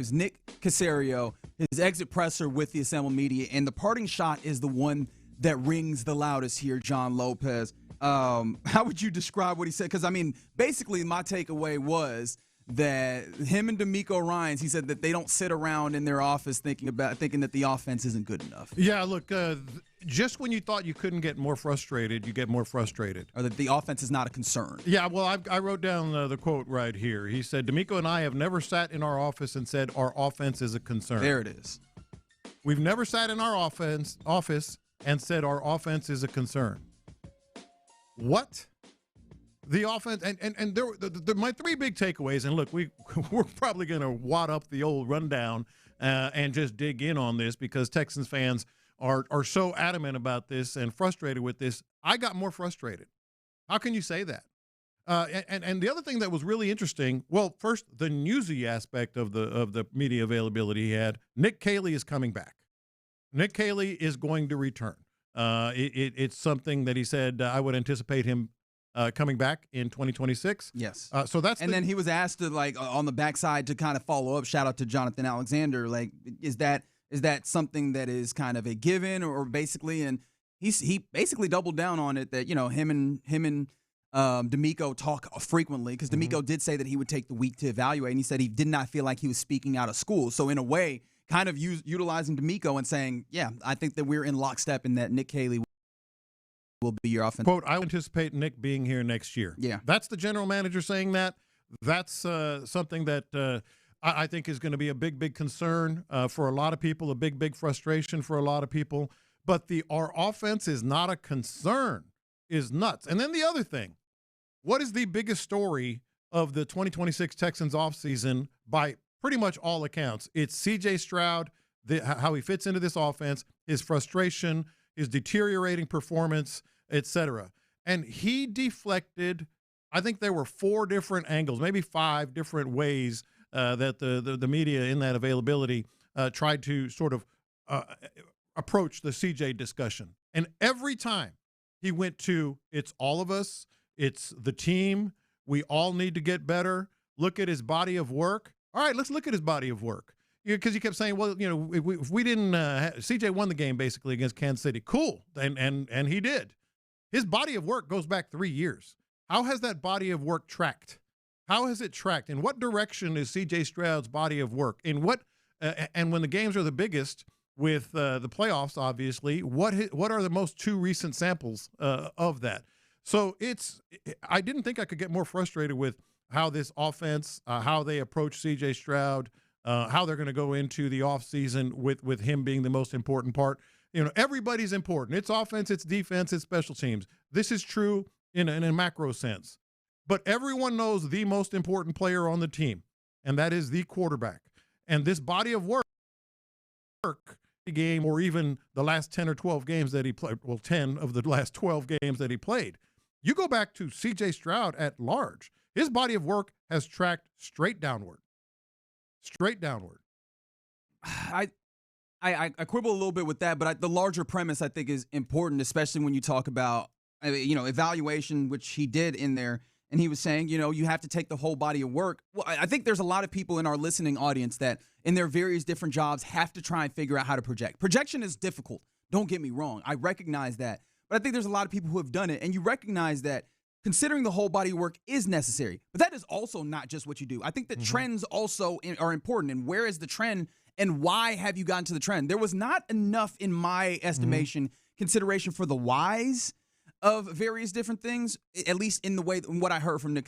is Nick Caserio, his exit presser with the assembled media, and the parting shot is the one that rings the loudest here, John Lopez. How would you describe what he said? Because, I mean, basically my takeaway was that him and DeMeco Ryans, he said that they don't sit around in their office thinking that the offense isn't good enough. Yeah, look, just when you thought you couldn't get more frustrated, you get more frustrated. Or that the offense is not a concern. Yeah, well, I wrote down the quote right here. He said, DeMeco and I have never sat in our office and said our offense is a concern. There it is. We've never sat in our office and said our offense is a concern. What? The offense, and there my three big takeaways, and look, we're probably going to wad up the old rundown and just dig in on this because Texans fans are so adamant about this and frustrated with this. I got more frustrated. How can you say that? And the other thing that was really interesting, well, first, the newsy aspect of the media availability he had, Nick Caserio is coming back. Nick Caserio is going to return. It's something that he said I would anticipate him coming back in 2026. Yes. So that's and then he was asked to, like, on the backside to kind of follow up. Shout out to Jonathan Alexander. Like, is that something that is kind of a given or basically? And he basically doubled down on it that, you know, him and DeMeco talk frequently because DeMeco did say that he would take the week to evaluate, and he said he did not feel like he was speaking out of school. So in a way, kind of utilizing DeMeco and saying, yeah, I think that we're in lockstep in that Nick Caserio will be your offense. Quote, I anticipate Nick being here next year. Yeah. That's the general manager saying that. That's something that I think is going to be a big concern for a lot of people, a big frustration for a lot of people. But our offense is not a concern is nuts. And then the other thing, what is the biggest story of the 2026 Texans offseason by pretty much all accounts? It's C.J. Stroud, how he fits into this offense, his frustration, his deteriorating performance, etc. And he deflected, I think there were 4 different angles, maybe 5 different ways that the media in that availability tried to sort of approach the CJ discussion. And every time he went to, it's all of us, it's the team, we all need to get better, look at his body of work. All right, let's look at his body of work. Because he kept saying, well, you know, if we didn't, CJ won the game basically against Kansas City. Cool, and he did. His body of work goes back 3 years. How has that body of work tracked? How has it tracked? In what direction is CJ Stroud's body of work? In what, and when the games are the biggest with the playoffs, obviously, what are the most 2 recent samples of that? So I didn't think I could get more frustrated with how this offense, how they approach CJ Stroud, how they're going to go into the offseason with him being the most important part. You know, everybody's important. It's offense, it's defense, it's special teams. This is true in a macro sense. But everyone knows the most important player on the team, and that is the quarterback. And this body of work, game, or even the last 10 or 12 games that he played, well, 10 of the last 12 games that he played, you go back to C.J. Stroud at large, his body of work has tracked straight downward. Straight downward. I quibble a little bit with that, but the larger premise I think is important, especially when you talk about, you know, evaluation, which he did in there. And he was saying, you know, you have to take the whole body of work. Well, I think there's a lot of people in our listening audience that in their various different jobs have to try and figure out how to project. Projection is difficult. Don't get me wrong. I recognize that. But I think there's a lot of people who have done it. And you recognize that considering the whole body of work is necessary. But that is also not just what you do. I think that trends also are important. And where is the trend and why have you gotten to the trend? There was not enough, in my estimation, consideration for the whys of various different things, at least in what I heard from Nick